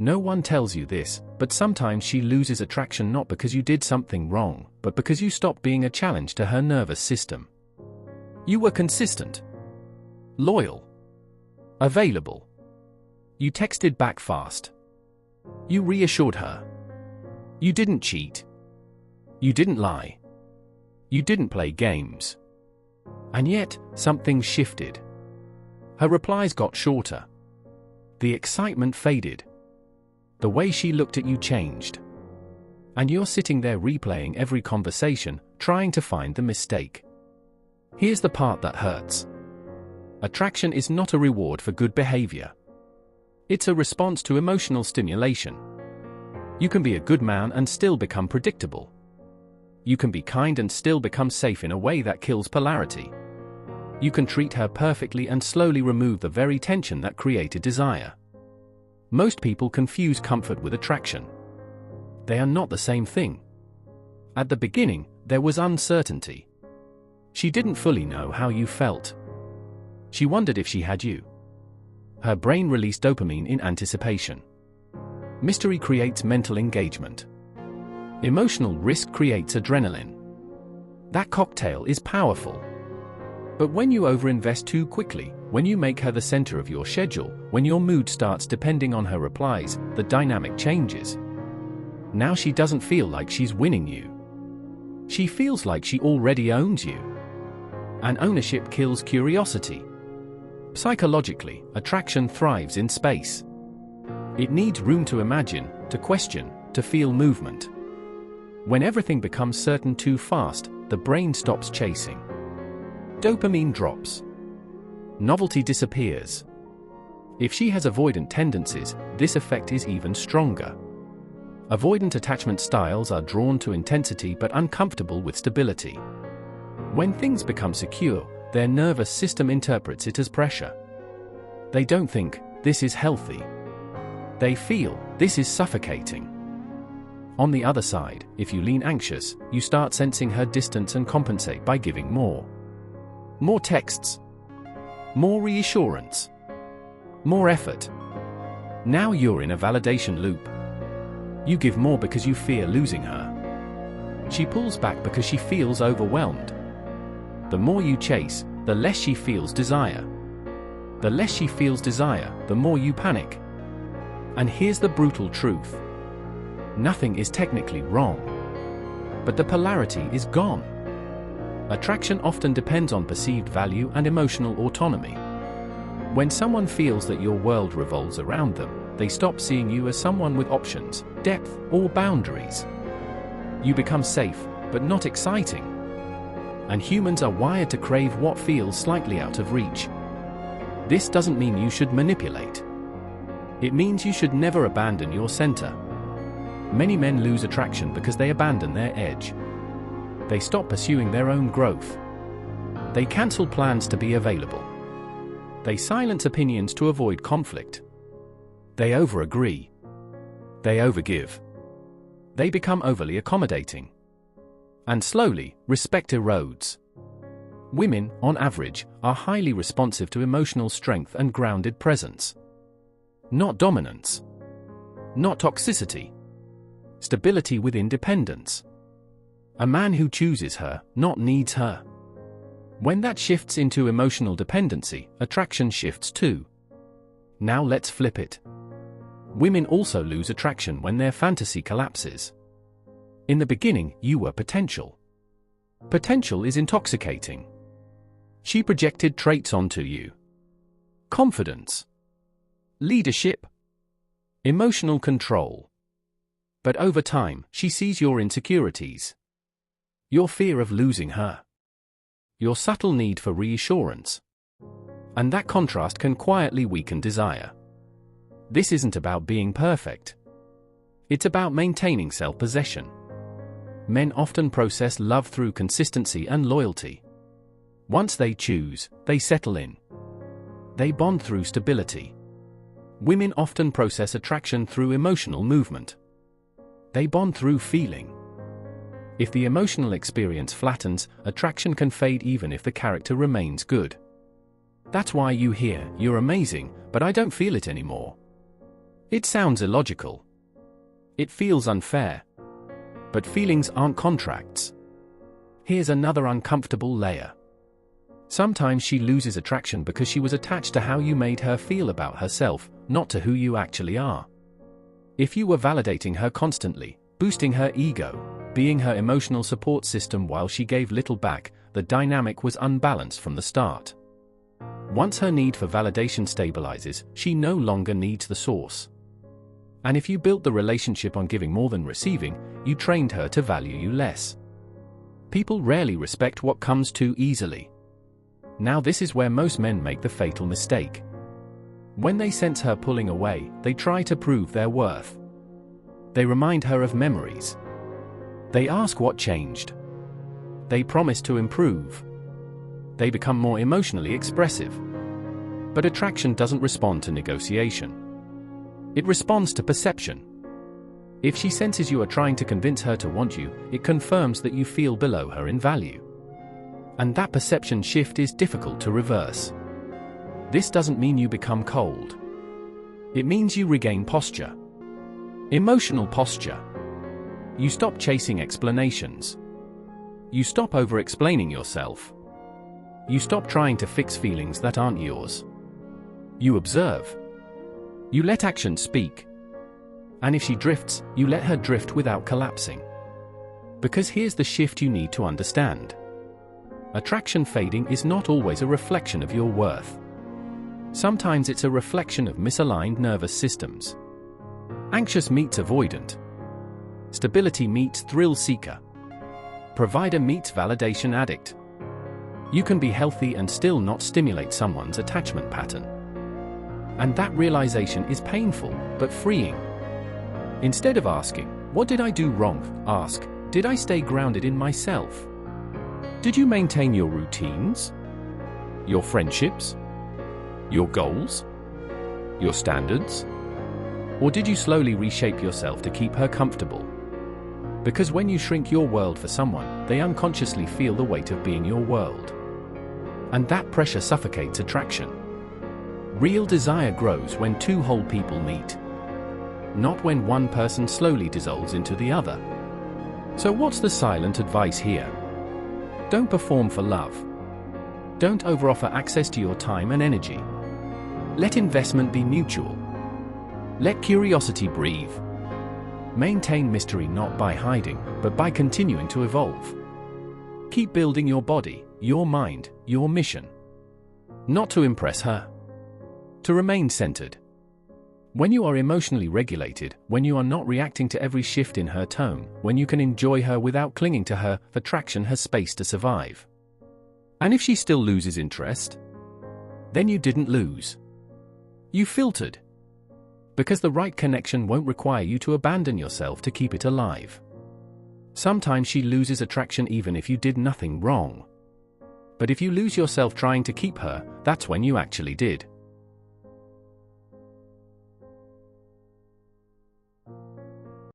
No one tells you this, but sometimes she loses attraction not because you did something wrong, but because you stopped being a challenge to her nervous system. You were consistent, loyal, available. You texted back fast. You reassured her. You didn't cheat. You didn't lie. You didn't play games. And yet, something shifted. Her replies got shorter. The excitement faded. The way she looked at you changed. And you're sitting there replaying every conversation, trying to find the mistake. Here's the part that hurts. Attraction is not a reward for good behavior. It's a response to emotional stimulation. You can be a good man and still become predictable. You can be kind and still become safe in a way that kills polarity. You can treat her perfectly and slowly remove the very tension that created desire. Most people confuse comfort with attraction. They are not the same thing. At the beginning, there was uncertainty. She didn't fully know how you felt. She wondered if she had you. Her brain released dopamine in anticipation. Mystery creates mental engagement. Emotional risk creates adrenaline. That cocktail is powerful. But when you overinvest too quickly, when you make her the center of your schedule, when your mood starts depending on her replies, the dynamic changes. Now she doesn't feel like she's winning you. She feels like she already owns you. And ownership kills curiosity. Psychologically, attraction thrives in space. It needs room to imagine, to question, to feel movement. When everything becomes certain too fast, the brain stops chasing. Dopamine drops. Novelty disappears. If she has avoidant tendencies, this effect is even stronger. Avoidant attachment styles are drawn to intensity but uncomfortable with stability. When things become secure, their nervous system interprets it as pressure. They don't think, this is healthy. They feel, this is suffocating. On the other side, if you lean anxious, you start sensing her distance and compensate by giving more. More texts. More reassurance. More effort. Now you're in a validation loop. You give more because you fear losing her. She pulls back because she feels overwhelmed. The more you chase, the less she feels desire. The less she feels desire, the more you panic. And here's the brutal truth. Nothing is technically wrong. But the polarity is gone. Attraction often depends on perceived value and emotional autonomy. When someone feels that your world revolves around them, they stop seeing you as someone with options, depth, or boundaries. You become safe, but not exciting. And humans are wired to crave what feels slightly out of reach. This doesn't mean you should manipulate. It means you should never abandon your center. Many men lose attraction because they abandon their edge. They stop pursuing their own growth. They cancel plans to be available. They silence opinions to avoid conflict. They overagree. They overgive. They become overly accommodating. And slowly, respect erodes. Women, on average, are highly responsive to emotional strength and grounded presence. Not dominance. Not toxicity. Stability with independence. A man who chooses her, not needs her. When that shifts into emotional dependency, attraction shifts too. Now let's flip it. Women also lose attraction when their fantasy collapses. In the beginning, you were potential. Potential is intoxicating. She projected traits onto you. Confidence. Leadership. Emotional control. But over time, she sees your insecurities. Your fear of losing her. Your subtle need for reassurance. And that contrast can quietly weaken desire. This isn't about being perfect. It's about maintaining self-possession. Men often process love through consistency and loyalty. Once they choose, they settle in. They bond through stability. Women often process attraction through emotional movement. They bond through feeling. If the emotional experience flattens, attraction can fade even if the character remains good. That's why you hear, "You're amazing, but I don't feel it anymore." It sounds illogical. It feels unfair. But feelings aren't contracts. Here's another uncomfortable layer. Sometimes she loses attraction because she was attached to how you made her feel about herself, not to who you actually are. If you were validating her constantly, boosting her ego, being her emotional support system while she gave little back, the dynamic was unbalanced from the start. Once her need for validation stabilizes, she no longer needs the source. And if you built the relationship on giving more than receiving, you trained her to value you less. People rarely respect what comes too easily. Now this is where most men make the fatal mistake. When they sense her pulling away, they try to prove their worth. They remind her of memories. They ask what changed. They promise to improve. They become more emotionally expressive. But attraction doesn't respond to negotiation. It responds to perception. If she senses you are trying to convince her to want you, it confirms that you feel below her in value. And that perception shift is difficult to reverse. This doesn't mean you become cold. It means you regain posture. Emotional posture. You stop chasing explanations. You stop over-explaining yourself. You stop trying to fix feelings that aren't yours. You observe. You let action speak. And if she drifts, you let her drift without collapsing. Because here's the shift you need to understand. Attraction fading is not always a reflection of your worth. Sometimes it's a reflection of misaligned nervous systems. Anxious meets avoidant. Stability meets thrill seeker. Provider meets validation addict. You can be healthy and still not stimulate someone's attachment pattern. And that realization is painful, but freeing. Instead of asking, "What did I do wrong?" ask, "Did I stay grounded in myself? Did you maintain your routines? Your friendships? Your goals? Your standards? Or did you slowly reshape yourself to keep her comfortable?" Because when you shrink your world for someone, they unconsciously feel the weight of being your world. And that pressure suffocates attraction. Real desire grows when two whole people meet. Not when one person slowly dissolves into the other. So what's the silent advice here? Don't perform for love. Don't overoffer access to your time and energy. Let investment be mutual. Let curiosity breathe. Maintain mystery not by hiding, but by continuing to evolve. Keep building your body, your mind, your mission. Not to impress her. To remain centered. When you are emotionally regulated, when you are not reacting to every shift in her tone, when you can enjoy her without clinging to her, attraction has space to survive. And if she still loses interest, then you didn't lose. You filtered. Because the right connection won't require you to abandon yourself to keep it alive. Sometimes she loses attraction even if you did nothing wrong. But if you lose yourself trying to keep her, that's when you actually did.